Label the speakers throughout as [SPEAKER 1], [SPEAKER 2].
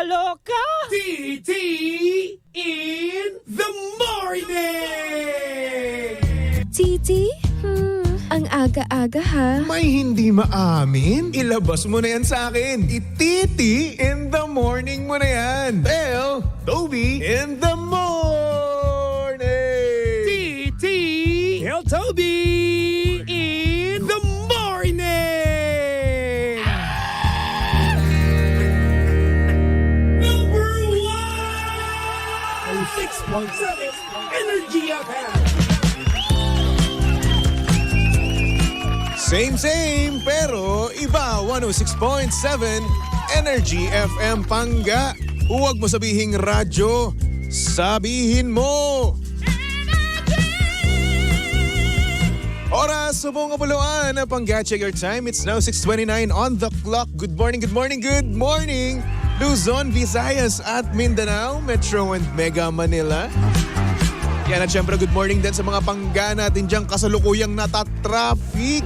[SPEAKER 1] nakakaloka!
[SPEAKER 2] TT in the morning!
[SPEAKER 3] Titi? Ang aga-aga ha.
[SPEAKER 4] May hindi maamin? Ilabas mo na yan sa akin. Ititi in the morning mo na yan. Bell, Toby in the morning!
[SPEAKER 2] TT El Toby in the morning! Number 1! 6.7 Energy FM!
[SPEAKER 4] Same, pero iba. 106.7 Energy FM Pangga. Huwag mo sabihing radyo. Sabihin mo. Oras sa buong kapuluan na Pangga. Check your time. It's now 6:29 on the clock. Good morning, good morning, good morning. Luzon, Visayas at Mindanao, Metro and Mega Manila. Yan at syempre good morning din sa mga Pangga natin diyang kasalukuyang natatraffic.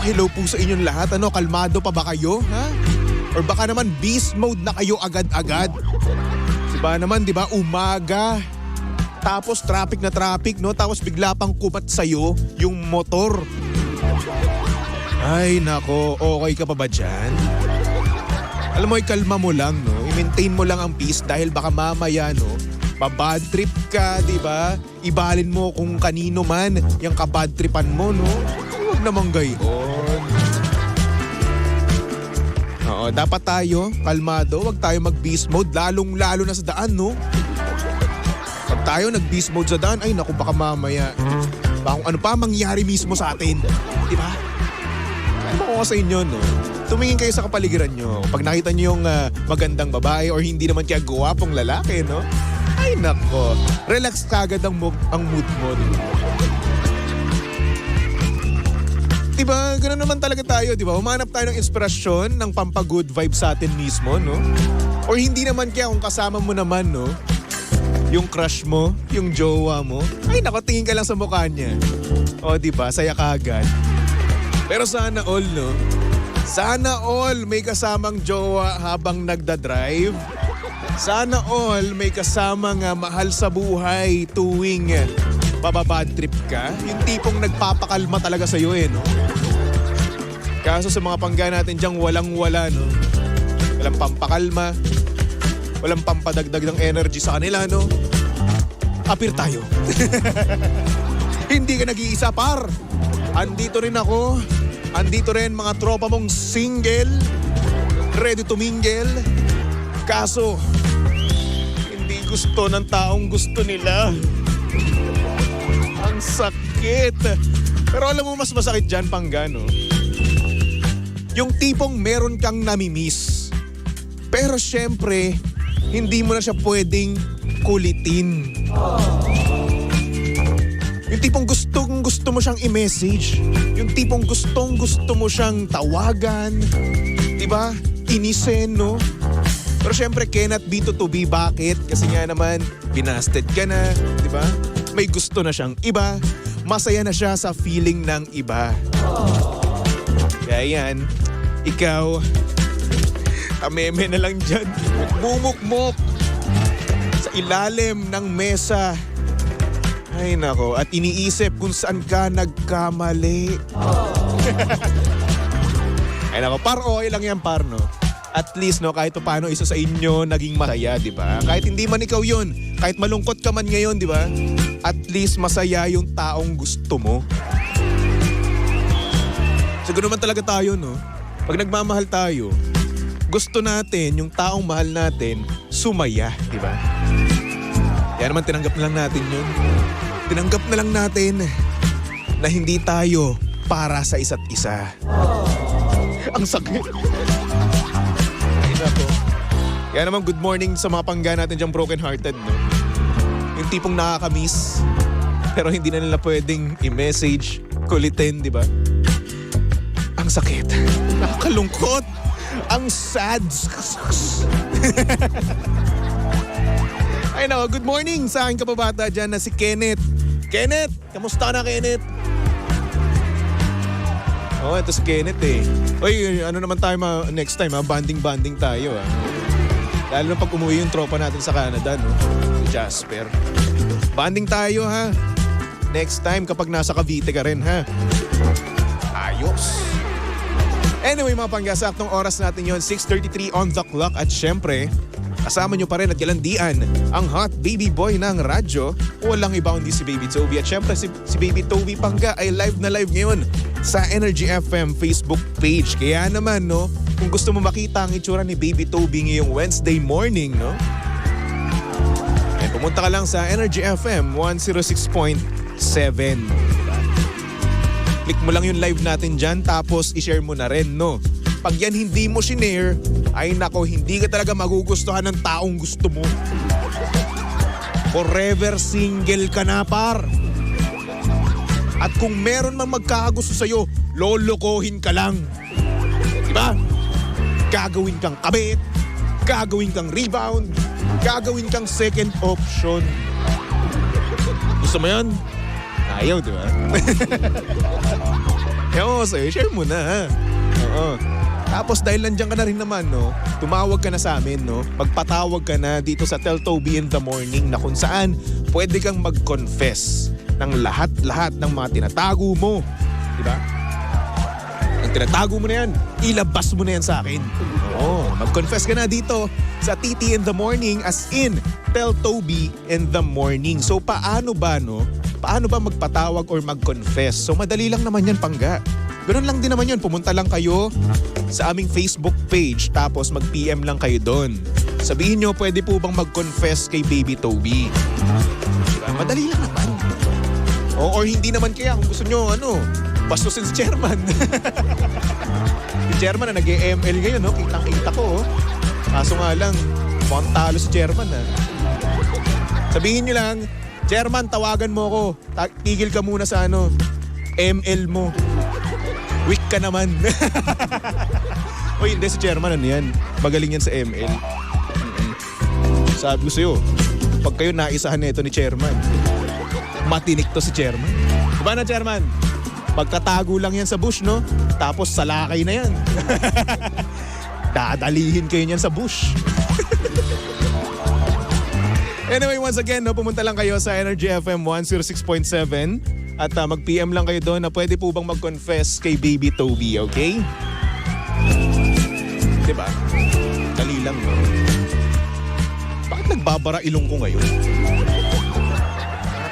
[SPEAKER 4] Hello po sa inyong lahat. Kalmado pa ba kayo? Ha? Or baka naman beast mode na kayo agad-agad? Diba naman, diba? Umaga. Tapos traffic na traffic, no? Tapos bigla pang kumat sa'yo yung motor. Ay, nako. Okay ka pa ba dyan? Alam mo, ikalma mo lang, no? I-maintain mo lang ang peace dahil baka mamaya, no? Pa-bad trip ka, diba? Ibalin mo kung kanino man yung ka-bad tripan mo, no? Huwag naman gayon. Oo, dapat tayo, kalmado, huwag tayo mag-beast mode, lalong-lalo na sa daan, no? Pag tayo nag-beast mode sa daan, ay naku, baka mamaya, baka kung ano pa mangyari mismo sa atin. Diba? Ano ko sa inyo, no? Tumingin kayo sa kapaligiran nyo. Pag nakita nyo yung magandang babae or hindi naman kaya guwapong lalaki, no? Ay nako, relax kagad ang mood mo. Diba, ganoon naman talaga tayo, diba? Humanap tayo ng inspirasyon, ng pampagood vibe sa atin mismo, no? Or hindi naman kaya kung kasama mo naman, no? Yung crush mo, yung jowa mo. Ay nako, tingin ka lang sa mukha niya. O diba, saya kagad. Pero sana all, no? Sana all may kasamang jowa habang nagdadrive. Sana all may kasamang mahal sa buhay tuwing bababad trip ka. Yung tipong nagpapakalma talaga sa'yo no? Kaso sa mga Pangga natin diyang walang-wala, no? Walang pampakalma, walang pampadagdag ng energy sa kanila, no? Apir tayo. Hindi ka nag-iisa, par. Andito rin ako. Andito rin mga tropa mong single, ready to mingle. Kaso, hindi gusto ng taong gusto nila. Ang sakit. Pero alam mo mas masakit dyan, Pangga, no? Yung tipong meron kang namimiss. Pero syempre, hindi mo na siya pwedeng kulitin. Yung tipong gusto mo siyang i-message. Yung tipong gusto mo siyang tawagan. Diba? Inisin, no? Pero syempre, cannot be to be. Bakit? Kasi nga naman, binasted ka na. Diba? May gusto na siyang iba. Masaya na siya sa feeling ng iba. Kaya yan, ikaw, ameme na lang dyan. Bumukmok sa ilalim ng mesa. Ay nako, at iniisip kung saan ka nagkamali. Ay nako, par, okay lang yan, par, no? At least, no, kahit paano isa sa inyo naging masaya, di ba? Kahit hindi man ikaw yun, kahit malungkot ka man ngayon, di ba? At least masaya yung taong gusto mo. Siguro naman talaga tayo, no? Pag nagmamahal tayo, gusto natin yung taong mahal natin sumaya, di ba? Kaya naman tinanggap na lang natin yun. Tinanggap na lang natin na hindi tayo para sa isa't isa. Ang sakit. Ay nako. Kaya naman good morning sa mga Pangga natin diyang broken-hearted, no? Yung tipong nakakamiss, pero hindi na nila pwedeng i-message, kulitin, di ba? Ang sakit. Nakakalungkot. Ang sad. Ay nako, good morning sa aking kababata dyan na si Kenneth. Kenneth, kamusta ka na, Kenneth? Oh, ito si Kenneth eh. Oy, ano naman tayo next time ha? Banding tayo ha. Lalo na pag umuwi yung tropa natin sa Canada, no? Si Jasper. Banding tayo, ha? Next time kapag nasa Cavite ka rin, ha? Ayos. Anyway, mga panggasaktong oras natin yon, 6:33 on the clock. At syempre, kasama nyo pa rin at galandian ang hot baby boy ng radyo. Walang iba kundi si Baby Toby. At syempre, si Baby Toby Pangga ay live na live ngayon sa Energy FM Facebook page. Kaya naman, no, kung gusto mo makita ang itsura ni Baby Toby ngayong Wednesday morning, no? Eh, pumunta ka lang sa Energy FM 106.7. Click mo lang yung live natin dyan, tapos i-share mo na rin, no? Pag yan hindi mo sinare, ay nako, hindi ka talaga magugustuhan ng taong gusto mo. Forever single ka na, par. At kung meron mang magkakagusto sa'yo, lolokohin ka lang. Diba? Gagawin kang kabit, gagawin kang rebound, gagawin kang second option. Gusto mo yan? Ayaw, diba? Ewan ko sa'yo, share mo na, ha? Oo. Tapos dahil nandiyan ka na rin naman, no, tumawag ka na sa amin, no? Magpatawag ka na dito sa Tell Toby in the Morning na kung saan pwede kang mag-confess ng lahat-lahat ng mga tinatago mo. Diba? Ang tinatago mo na yan, ilabas mo na yan sa akin. Oo, mag-confess ka na dito sa TT in the Morning, as in Tell Toby in the Morning. So paano ba, no? Paano ba magpatawag or mag-confess? So madali lang naman yan, Pangga. Ganun lang din naman yun. Pumunta lang kayo sa aming Facebook page tapos mag-PM lang kayo doon. Sabihin nyo, pwede po bang mag-confess kay Baby Toby? Madali lang naman. Or hindi naman kaya kung gusto nyo, bastusin si Chairman. Si Chairman na nag-ML ngayon, no? Kitang-kita ko. Kaso nga lang, mukhang talo si Chairman. Sabihin nyo lang, Chairman, tawagan mo ako. Tigil ka muna sa ML mo. Weak ka naman. Oy, hindi, si Chairman yan. Magaling yan sa ML. Sabi ko sa'yo, pag kayo naisahan nito ni Chairman, matinik to si Chairman. Diba na, Chairman? Pagkatago lang yan sa bush, no? Tapos salakay na yan. Dadalihin kayo niyan sa bush. Anyway, once again, no, pumunta lang kayo sa Energy FM 106.7 at mag-PM lang kayo doon na pwede po bang mag-confess kay Baby Toby, okay? Diba? Dali lang, no? Bakit nagbabara ilong ko ngayon?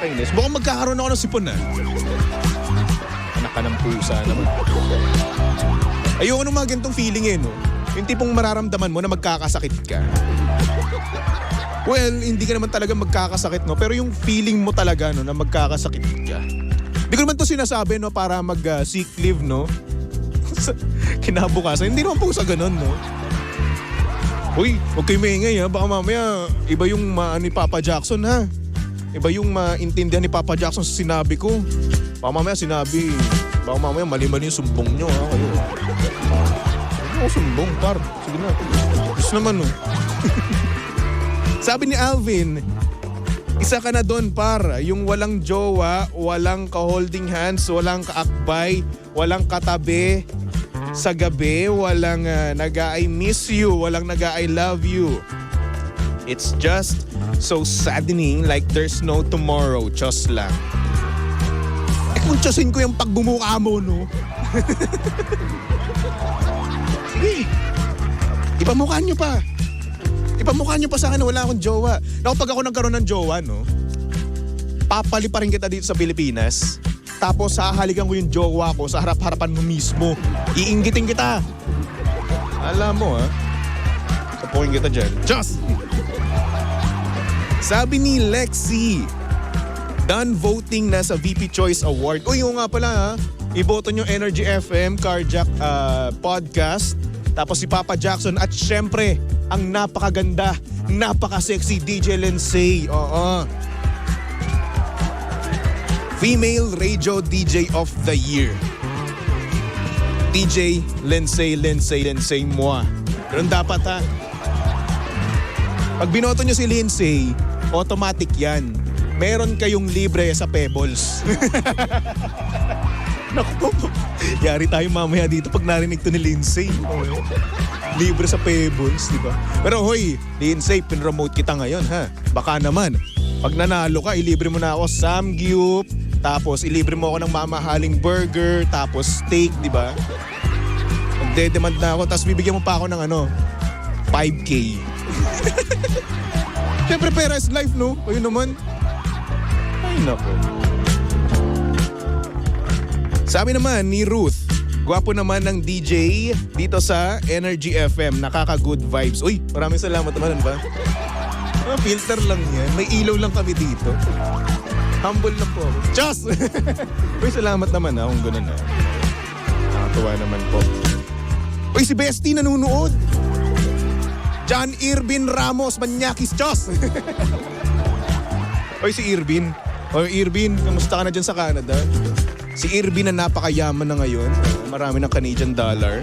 [SPEAKER 4] Nakakainis. Mukhang magkakaroon ako ng sipon, Anak ka ng pusa naman. Ayoko nung mga ganitong feeling, no? Yung tipong mararamdaman mo na magkakasakit ka. Well, hindi ka naman talaga magkakasakit, no? Pero yung feeling mo talaga, no, na magkakasakit ka. Hindi ko naman to sinasabi, no, para mag-sick leave, no? Kinabukasan. Hindi naman po sa ganun, no? Uy, huwag kayo maingay, ha? Baka mamaya, iba yung ni Papa Jackson, ha? Iba yung maintindihan ni Papa Jackson sa sinabi ko. Baka mamaya mali-mali yung sumbong nyo, ha? Kayo. Ano sumbong, par? Sige na. Gusto naman, no? Sabi ni Alvin, isa ka na doon, par. Yung walang jowa, walang ka-holding hands, walang kaakbay, walang katabi sa gabi, walang naga-I miss you, walang naga-I love you. It's just so saddening, like there's no tomorrow. Diyos lang. Kung Diyosin ko yung pagbumuka mo, no? Sige. Ipamukha nyo pa. Ipamukha nyo pa sa akin na wala akong jowa. Naku, pag ako nagkaroon ng jowa, no? Papali pa rin kita dito sa Pilipinas. Tapos hahalikan ko yung jowa ko sa harap-harapan mo mismo. Iinggitin kita. Alam mo, ha? Kapuhin kita dyan. Diyos! Sabi ni Lexi, done voting na sa VP Choice Award. Uy, yung nga pala, ha? Iboto nyo Energy FM, Carjack Podcast. Tapos si Papa Jackson at syempre, ang napakaganda, napaka-sexy DJ Lindsay. Oo. Female Radio DJ of the Year. DJ Lindsay moi. Ganun dapat, ha? Pag binoto nyo si Lindsay, automatic yan. Meron kayong libre sa Pebbles. Naku, yari tayo mamaya dito pag narinig to ni Lindsay. Libre sa Pebbles, di ba? Pero hoy, Lindsay, pinromote kita ngayon ha. Baka naman, pag nanalo ka, ilibre mo na ako Samgyup, tapos ilibre mo ako ng mamahaling burger, tapos steak, di ba? Magde-demand na ako, tapos bibigyan mo pa ako ng 5K. Siyempre, pera is life, no? Ayun naman. Ay, nako. Sabi naman ni Ruth, gwapo naman ng DJ dito sa Energy FM. Nakaka-good vibes. Uy, maraming salamat naman, ano ba? Filter lang yan. May ilaw lang kami dito. Humble lang po ako. Diyos! Uy, salamat naman kung gano'n na. Nakatuwa naman po. Uy, si Bestie nanunood. John Irvin Ramos, Manyakis, Diyos! Uy, si Irvin. Uy, Irvin, kamusta ka na dyan sa Canada? Si Irvin na napakayaman na ngayon. Marami ng Canadian dollar.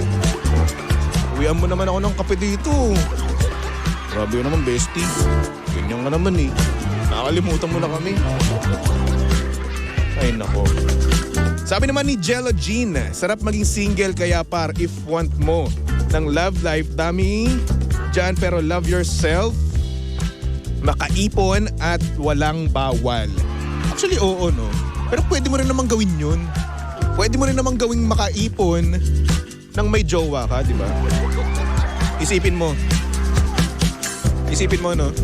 [SPEAKER 4] Uwian mo naman ako ng kape dito. Grabe naman, Bestie. Ganyan ka naman eh. Nakalimutan mo na kami. Ay, nako. Sabi naman ni Jello Jean, sarap maging single kaya par if want mo ng love life. Dami dyan pero love yourself. Makaipon at walang bawal. Actually, oo, no? Pero pwede mo rin namang gawin yun. Pwede mo rin namang gawing makaipon nang may jowa ka, di ba? Isipin mo. Isipin mo, no?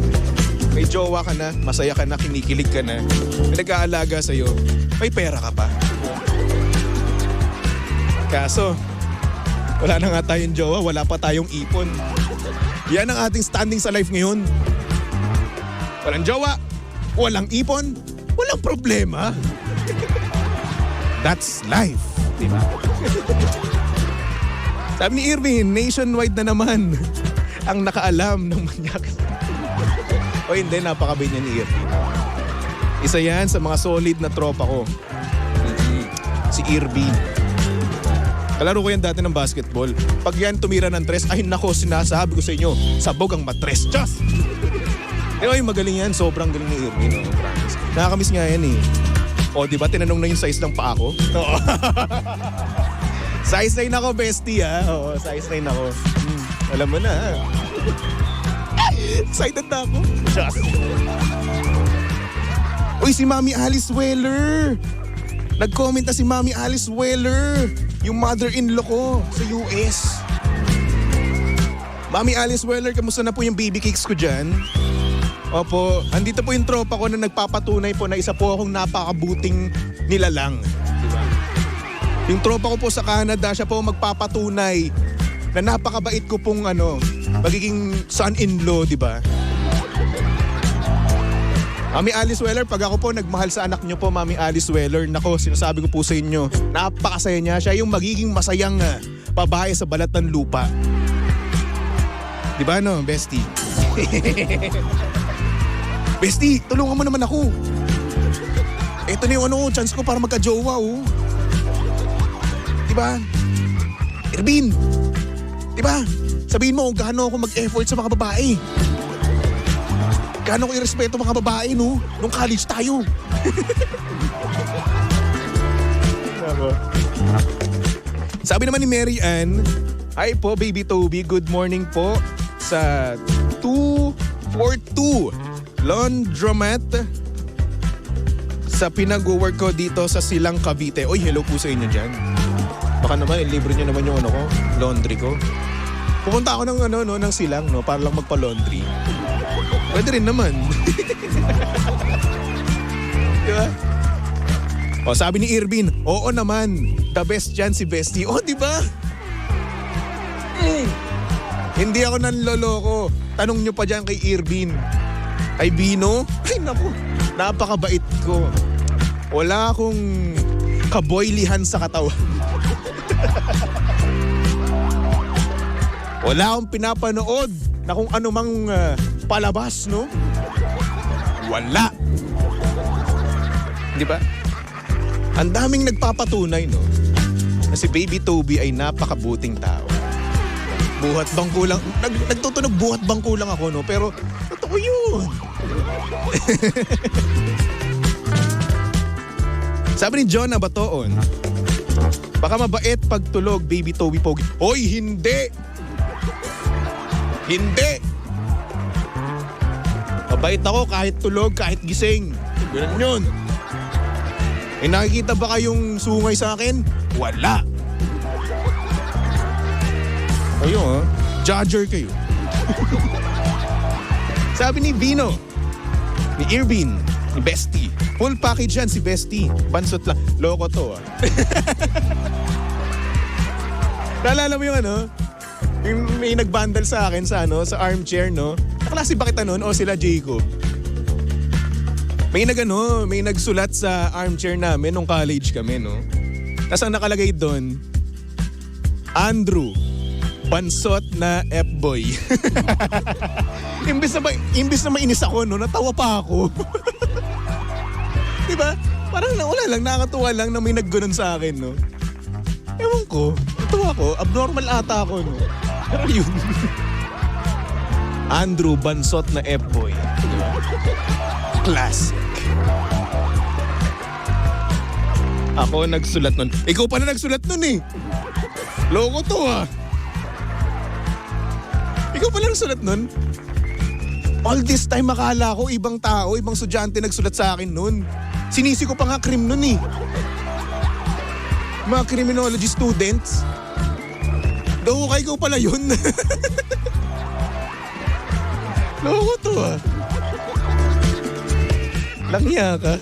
[SPEAKER 4] May jowa ka na, masaya ka na, kinikilig ka na, may nag-aalaga sa'yo, may pera ka pa. Kaso, wala na nga tayong jowa, wala pa tayong ipon. Yan ang ating standing sa life ngayon. Walang jowa, walang ipon, walang problema. That's life, di ba? Sabi ni Irvin, nationwide na naman ang nakaalam ng Manyakis. O hindi, napakabait niya ni Irvin. Isa yan sa mga solid na tropa ko. Si Irvin. Kalaro ko yan dati ng basketball. Pag yan tumira ng tres, ay nako, sinasabi ko sa inyo, sabog ang matres. Diyos! Pero yung magaling yan, sobrang galing ni Irvin. Nakakamiss nga yan eh. O, di ba tinanong na yung size ng paa ko? Oo. Size 9 ako, bestie ha. Oo, size 9 ako. Alam mo na ha. Excited na ako. Just. Uy, si Mami Alice Weller. Nag-comment na si Mami Alice Weller. Yung mother-in-law ko sa US. Mami Alice Weller, kamusta na po yung baby cakes ko dyan? Opo, andito po yung tropa ko na nagpapatunay po na isa po akong napakabuting nilalang. Diba? Yung tropa ko po sa Canada, siya po magpapatunay na napakabait ko pong magiging son-in-law, di ba? Mami Alice Weller, pag ako po nagmahal sa anak niyo po, Mami Alice Weller, nako, sinasabi ko po sa inyo, napakasaya niya. Siya yung magiging masayang babae sa balat ng lupa. Di ba no, bestie? Bestie, tulungan mo naman ako. Ito na yung chance ko para magka-jowa, oh. Diba? Irvin, diba? Sabihin mo kung gaano ako mag-effort sa mga babae. Gaano ko irespeto mga babae, no? Nung college tayo. Sabi naman ni Mary Ann, hi po, Baby Toby. Good morning po sa 242 Laundromat sa pinag-work ko dito sa Silang Cavite. Oy, hello po sa inyo dyan. Baka naman, libre nyo naman yung laundry ko. Pupunta ako ng Silang, no, para lang magpa-laundry. Pwede rin naman. Diba? O, sabi ni Irvin, oo naman, the best dyan si Bestie. O, diba? Hindi ako nanloloko. Tanong nyo pa dyan kay Irvin. Ay, Bino? Ay, naku, napakabait ko. Wala akong kaboylihan sa katawan. Wala akong pinapanood na kung anumang palabas, no? Wala. Di ba? Ang daming nagpapatunay, no? Na si Baby Toby ay napakabuting tao. Buhat bangko lang. Nagtutunog buhat bangko lang ako, no? Pero totoo yun. Sabi ni John Abatoon, Baka mabait pag tulog, baby Toby Pogi. Hoy, hindi! Hindi! Mabait ako kahit tulog, kahit gising. Ganun yun. Eh nakikita ba kayong sungay sa akin? Wala. Kayo judger kayo. Sabi ni Vino, ni Irvin, ni Bestie. Full package yan si Bestie. Bansot lang. Loko to Naalala mo yung yung may nagbandal sa akin sa sa armchair, no? Naklase ba kita nun o sila Jacob? May may nagsulat sa armchair namin nung college kami, no? Tapos ang nakalagay doon, Andrew, bansot na F-boy. imbis na mainis ako, no? Natawa pa ako. Diba? Parang wala lang, nakakatuwa lang na may naggunon sa akin, no? Ewan ko, natuwa ko, abnormal ata ako, no? Pero yun. Andrew, bansot na F-boy. Diba? Classic. Ako nagsulat nun. Ikaw pala nagsulat nun eh. Loko to Ikaw pala nagsulat nun? All this time akala ko ibang tao, ibang estudyante nagsulat sa akin nun. Sinisi ko pa nga krim nun eh. Mga criminology students. Daw kay ikaw pala yun. Loko to Langya ka.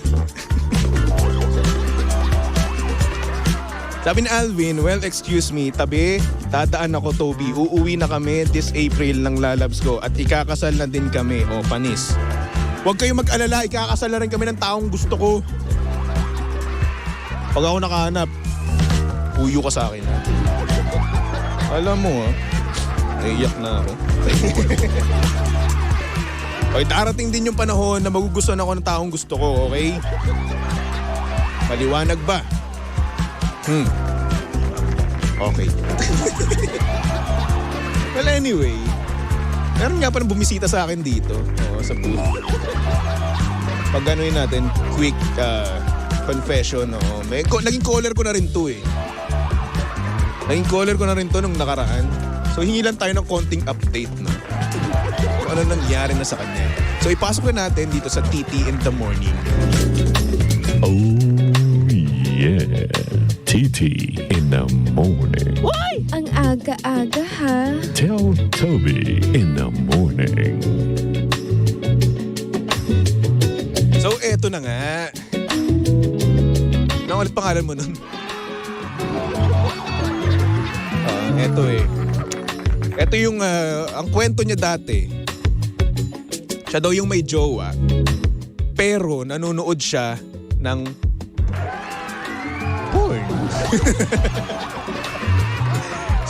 [SPEAKER 4] Sabi ni Alvin, well, excuse me, tabi, dadaan ako, Toby. Uuwi na kami this April ng lalabs ko at ikakasal na din kami. O, panis. Huwag kayong mag-alala, ikakasal na rin kami ng taong gusto ko. Pag ako nakahanap, puyo ka sa akin. Alam mo, naiyak na ako. Okay, darating din yung panahon na magugustuhan ako ng taong gusto ko, okay? Maliwanag ba? Okay. Well, anyway, meron nga pa nang bumisita sa akin dito, sa booth. Pag gano'y natin, quick confession, naging caller ko na rin to Naging caller ko na rin to nung nakaraan. So, hingi lang tayo ng konting update, no? Kung ano nangyari na sa kanya. So, ipasok na natin dito sa TT in the morning.
[SPEAKER 1] Oh, yeah. TT in the morning.
[SPEAKER 3] Why? Ang aga-aga ha.
[SPEAKER 1] Tell Toby in the morning.
[SPEAKER 4] So, eto na nga. Ano ulit pangalan mo nun? Eto Eto yung, ang kwento niya dati. Siya daw yung may jowa. Pero nanonood siya ng porn.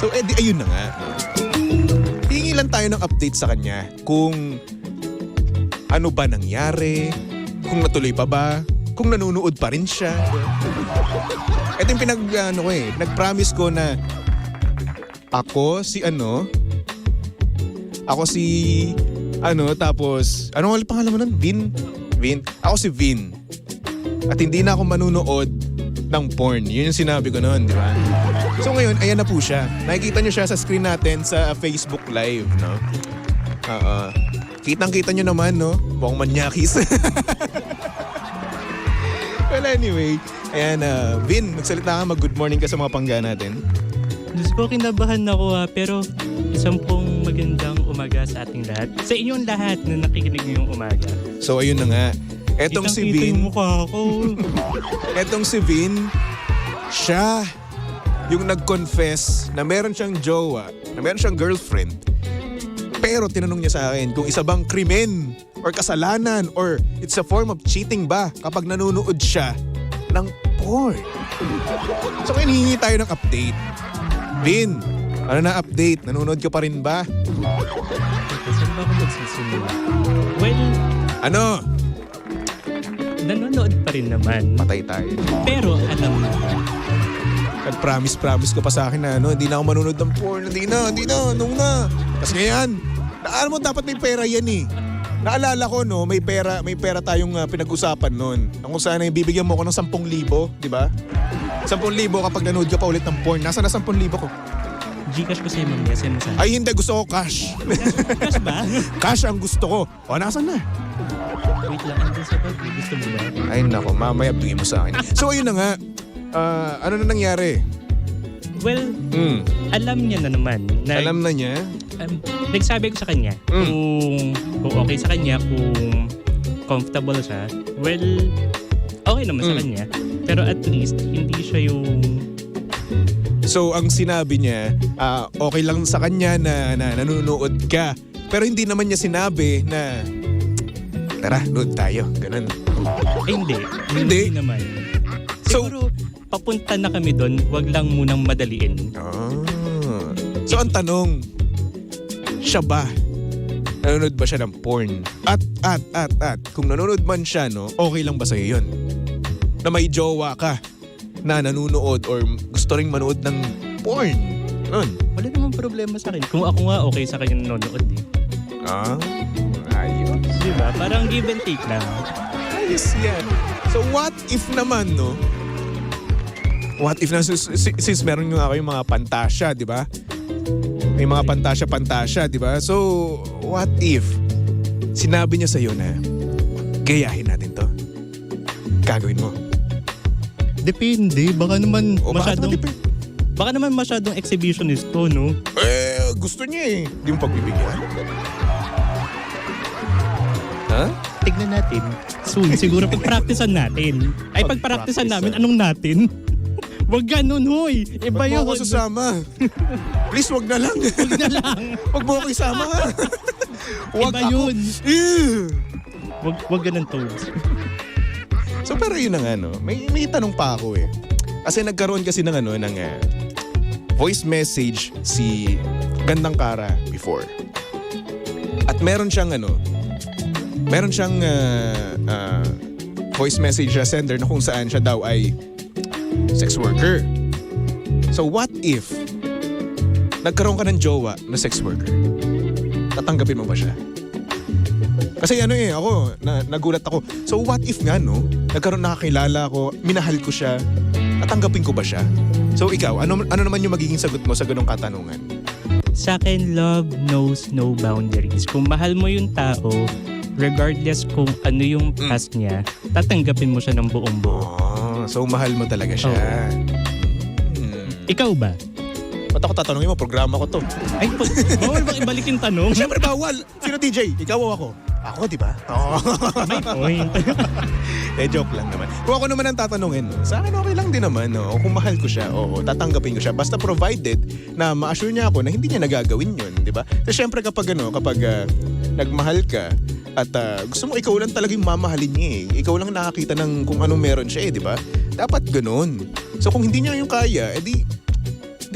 [SPEAKER 4] So, ayun na nga. Hingi lang tayo ng update sa kanya kung ano ba nangyari, kung natuloy pa ba, kung nanonood pa rin siya. Ito yung nag-promise ko na ako si tapos, ano ulit pangalan mo nun? Vin? Ako si Vin. At hindi na ako manunood ng porn. Yun yung sinabi ko noon, di ba? So ngayon, ayan na po siya. Nakikita nyo siya sa screen natin sa Facebook Live, no? Kitang-kita nyo naman, no? Buong manyakis. Well, anyway, ayan, Vin, magsalita ka, mag-good morning ka sa mga pangga natin.
[SPEAKER 5] Diyos ko, kinabahan ako pero isang pong magandang umaga sa ating lahat. Sa inyong lahat na nakikinig ngayong umaga.
[SPEAKER 4] So ayun na nga. Etong si Vin.
[SPEAKER 5] Yung mukha ko.
[SPEAKER 4] Etong si Vin, siya yung nag-confess na meron siyang jowa, na meron siyang girlfriend. Pero tinanong niya sa akin kung isa bang krimen or kasalanan or it's a form of cheating ba kapag nanonood siya ng porn. So ngayon hihingi tayo ng update. Vin, ano na update? Nanonood ka pa rin ba?
[SPEAKER 5] Saan ba ako magsisimula? Well,
[SPEAKER 4] ano?
[SPEAKER 5] Nanonood pa rin naman.
[SPEAKER 4] Patay tayo.
[SPEAKER 5] Pero alam mo,
[SPEAKER 4] Nag-promise ko pa sa akin na hindi na ako manonood ng porn. Hindi na, nung na. Tapos ngayon, alam mo dapat may pera yan Naalala ko, no, may pera tayong pinag-usapan noon. Kung saan ay bibigyan mo ko ng 10,000, di ba? 10,000 kapag nanood ka pa ulit ng porn. Nasaan na 10,000 ko?
[SPEAKER 5] Gcash ko sa'yo mamaya. Send mo sa'yo.
[SPEAKER 4] Ay hindi, gusto ko cash.
[SPEAKER 5] Cash ba?
[SPEAKER 4] Cash ang gusto ko. O, nasaan na?
[SPEAKER 5] Wait lang, andun sa bag. Gusto mo ba?
[SPEAKER 4] Ay nako, mamaya bigay mo sa akin. So ayun na nga. Ano na nangyari?
[SPEAKER 5] Well, alam niya na naman. Na,
[SPEAKER 4] Alam na niya?
[SPEAKER 5] nagsabi ko sa kanya kung okay sa kanya, kung comfortable siya. Well, okay naman sa kanya. Pero at least, hindi siya yung...
[SPEAKER 4] So ang sinabi niya, okay lang sa kanya na nanonood ka. Pero hindi naman niya sinabi na tara, nood tayo. Ganun.
[SPEAKER 5] Eh, hindi.
[SPEAKER 4] Hindi?
[SPEAKER 5] naman.
[SPEAKER 4] So-
[SPEAKER 5] Siguro, papunta na kami doon, wag lang munang madaliin.
[SPEAKER 4] So ang tanong, siya ba? Nanonood ba siya ng porn? At, kung nanonood man siya, no, okay lang ba sa'yo yun? Na may jowa ka na nanonood or gusto ring manood ng porn. Ganun.
[SPEAKER 5] Wala namang problema sa akin. Kung ako nga, okay sa kanya nanonood eh.
[SPEAKER 4] Ayos.
[SPEAKER 5] Diba? Parang give and take lang.
[SPEAKER 4] Ayos yan. So what if naman, no? What if na, since meron nga ako yung mga pantasya, di ba? May mga pantasya, di ba? So, what if sinabi niya sa'yo na gayahin natin to? Gagawin mo?
[SPEAKER 5] Depende. Baka naman
[SPEAKER 4] Masyadong...
[SPEAKER 5] baka naman masyadong exhibitionist to, no?
[SPEAKER 4] Gusto niya eh. Di mo pagbibigyan? Ha?
[SPEAKER 5] Tignan natin. Soon, siguro pag-practicean natin. Ay, pag-practicean namin, anong natin? Wag ganun, hoy! Iba
[SPEAKER 4] Ba't
[SPEAKER 5] yun.
[SPEAKER 4] mo ako sasama? Please, wag na lang.
[SPEAKER 5] Wag na lang.
[SPEAKER 4] Wag mo ako isama. Wag
[SPEAKER 5] Iba
[SPEAKER 4] ako.
[SPEAKER 5] yun.
[SPEAKER 4] Ew.
[SPEAKER 5] Wag ganun, Toads.
[SPEAKER 4] So pero yun na nga, no? May tanong pa ako eh. Kasi nagkaroon kasi ng voice message si Gandang Kara before. At meron siyang voice message na sender na kung saan siya daw ay sex worker. So what if nagkaroon ka ng jowa na sex worker? Tatanggapin mo ba siya? Kasi ako, nagulat ako. So what if nga, no? Nagkaroon nakakilala ko, minahal ko siya, tatanggapin ko ba siya? So ikaw, ano naman yung magiging sagot mo sa ganong katanungan?
[SPEAKER 5] Sa akin, love knows no boundaries. Kung mahal mo yung tao, regardless kung ano yung past niya, tatanggapin mo siya ng buong buo.
[SPEAKER 4] So mahal mo talaga siya.
[SPEAKER 5] Ikaw ba?
[SPEAKER 4] Ba't ako tatanungin mo? Programa ko to.
[SPEAKER 5] Ay, bawal bang ibalik yung tanong?
[SPEAKER 4] Siyempre bawal. Sino DJ? Ikaw o ako? Ako, di ba? Oo.
[SPEAKER 5] May point.
[SPEAKER 4] Joke lang naman. Kung ako naman ang tatanungin, sa akin okay lang din naman. No? Kung mahal ko siya, tatanggapin ko siya. Basta provided na ma-assure niya ako na hindi niya nagagawin yun, di ba? So syempre kapag nagmahal ka at gusto mo ikaw lang talaga yung mamahalin niya eh. Ikaw lang nakakita ng kung anong meron siya eh, di ba? Dapat ganun. So kung hindi niya yung kaya, di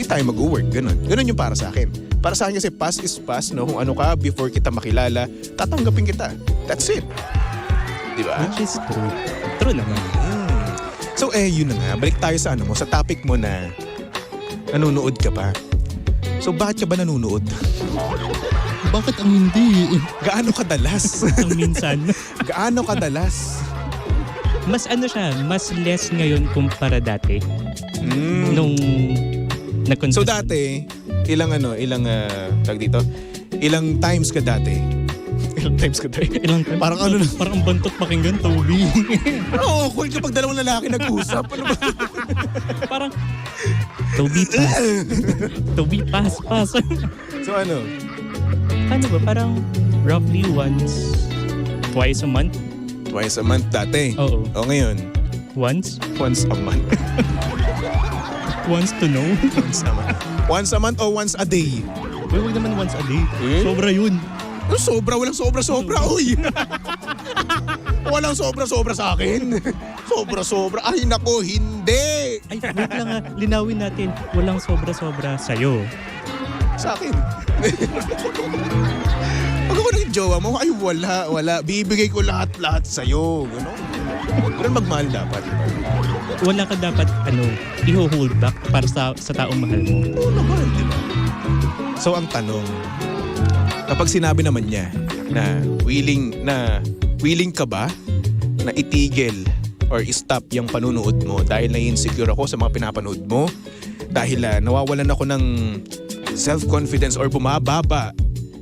[SPEAKER 4] tayo mag-work. Ganun yung para sa akin. Para sa akin kasi past is past, no? Kung ano ka before kita makilala, tatanggapin kita. That's it. Di ba?
[SPEAKER 5] Which is true. True naman.
[SPEAKER 4] So yun na nga. Balik tayo sa sa topic mo na nanonood ka pa. So bakit ka ba nanonood?
[SPEAKER 5] Bakit ang hindi?
[SPEAKER 4] Gaano kadalas?
[SPEAKER 5] Ang minsan.
[SPEAKER 4] Gaano kadalas?
[SPEAKER 5] Mas mas less ngayon kumpara dati. Nung nag-contest.
[SPEAKER 4] So dati, ilang tag dito? Ilang times ka dati? Ilang times ka dati?
[SPEAKER 5] Ilang times?
[SPEAKER 4] Parang
[SPEAKER 5] Parang ang bantot pakinggan, Toby.
[SPEAKER 4] Oo, cool kapag dalawang lalaki nag-usap. Ano ba?
[SPEAKER 5] Parang, Toby, pass. Toby, pass.
[SPEAKER 4] So ano?
[SPEAKER 5] Ano ba? Parang roughly twice a month?
[SPEAKER 4] Twice a month dati?
[SPEAKER 5] Oo.
[SPEAKER 4] O ngayon?
[SPEAKER 5] Once?
[SPEAKER 4] Once a month.
[SPEAKER 5] Once to know?
[SPEAKER 4] Once a month. Once a month o once a day?
[SPEAKER 5] Huwag naman once a day. Sobra yun.
[SPEAKER 4] Sobra, walang sobra-sobra. Uy! Walang sobra-sobra sa akin. Sobra-sobra. Ay nako, hindi!
[SPEAKER 5] Ay, wait lang nga. Linawin natin. Walang sobra-sobra sa'yo.
[SPEAKER 4] Sa akin. Pag ako ng jowa mo, ay wala. Bibigay ko lahat sa'yo. Ganun magmahal dapat.
[SPEAKER 5] Wala ka dapat, i-hold back para sa taong mahal mo.
[SPEAKER 4] Oo naman, di ba? So ang tanong, kapag sinabi naman niya na willing ka ba na itigil or stop yung panunood mo dahil na-insecure ako sa mga pinapanood mo? Dahil nawawalan ako ng self-confidence or bumababa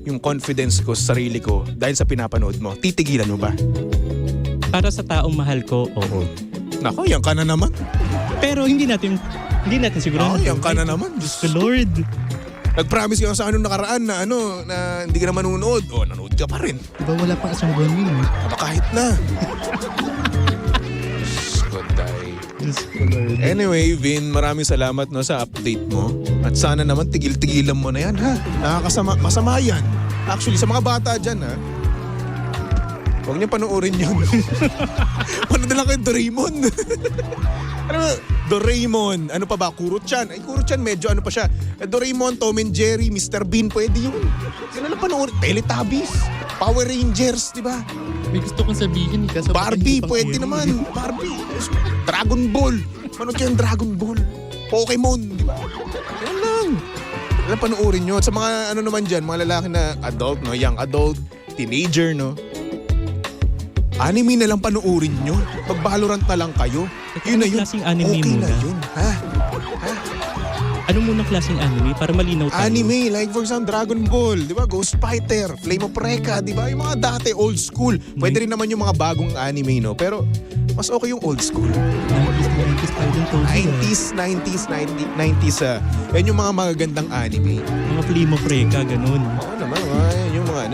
[SPEAKER 4] yung confidence ko sa sarili ko dahil sa pinapanood mo. Titigilan mo ba?
[SPEAKER 5] Para sa taong mahal ko, oo.
[SPEAKER 4] Nako, yan ka na naman.
[SPEAKER 5] Pero hindi natin siguro.
[SPEAKER 4] Yan ka na naman. Diyos
[SPEAKER 5] The Lord.
[SPEAKER 4] Nag-promise ka sa anong nakaraan na na hindi ka na manunood. Nanood ka pa rin.
[SPEAKER 5] Diba wala pang isang buwan yun?
[SPEAKER 4] Aba, kahit na.
[SPEAKER 5] Diyos ko, Lord.
[SPEAKER 4] Anyway, Vin, maraming salamat sa update mo. At sana naman tigil-tigilan mo na yan, ha? Masama yan. Actually, sa mga bata dyan, ha? Huwag niyo panoorin yun. Panood na lang kayo Doraemon. Ano ba? Doraemon. Ano pa ba? Kuro-chan. Ay, Kuro-chan medyo ano pa siya. Doraemon, Tom and Jerry, Mr. Bean, pwede yun. Sino lang panoorin? Teletubbies. Power Rangers, di ba?
[SPEAKER 5] May gusto kong sabihin.
[SPEAKER 4] Barbie, pwede naman. Barbie. Dragon Ball. Manood kayo ng Dragon Ball. Pokemon, di ba? Yan lang. Yan panoorin nyo. At sa mga ano naman dyan, mga lalaki na adult, young adult, teenager, anime na lang panoorin nyo. Mag-Valorant na lang kayo. Yun na yun.
[SPEAKER 5] Klaseng anime
[SPEAKER 4] okay
[SPEAKER 5] muna.
[SPEAKER 4] na yun. Ha?
[SPEAKER 5] Ano muna klaseng anime? Para malinaw tayo.
[SPEAKER 4] Anime, like for example, Dragon Ball, di ba? Ghost Fighter, Flame of Recca, di ba? Yung mga dati, old school. Pwede rin naman yung mga bagong anime, Pero mas okay yung old school. 90s, yan yung mga magagandang anime.
[SPEAKER 5] Mga Flame of Recca, ganun.
[SPEAKER 4] Oo naman, yan yung mga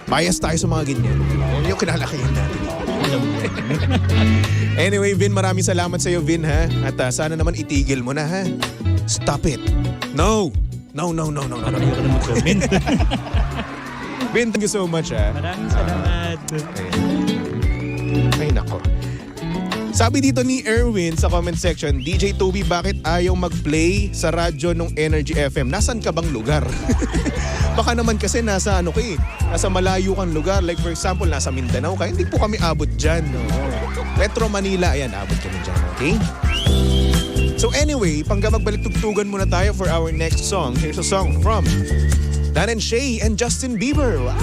[SPEAKER 4] bias tayo sa mga ganyan. Yung kinalakihan natin. Anyway, Vin, maraming salamat sa iyo, Vin, ha? At sana naman itigil mo na, ha? Stop it. No.
[SPEAKER 5] Ayoko na mag-comment.
[SPEAKER 4] Vin, thank you so much, ha?
[SPEAKER 5] Maraming salamat.
[SPEAKER 4] Ay, nako. Sabi dito ni Erwin sa comment section, DJ Toby, bakit ayaw mag-play sa radyo ng Energy FM? Nasaan ka bang lugar? Baka naman kasi nasa nasa malayo kang lugar. Like for example, nasa Mindanao ka. Hindi po kami abot dyan. Metro Manila, ayan, abot kami dyan. Okay? So anyway, pangga magbalik tugtugan muna tayo for our next song. Here's a song from Dan and Shay and Justin Bieber. Wow!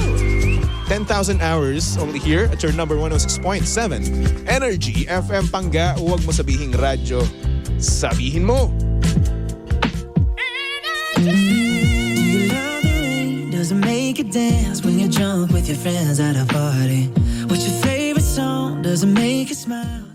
[SPEAKER 4] 10,000 hours only here at your number 106.7 Energy FM. Pangga, huwag mo sabihing radyo. Sabihin mo.
[SPEAKER 6] Does it make you dance when you jump with your friends at a party? What's your favorite song? Does it make you smile?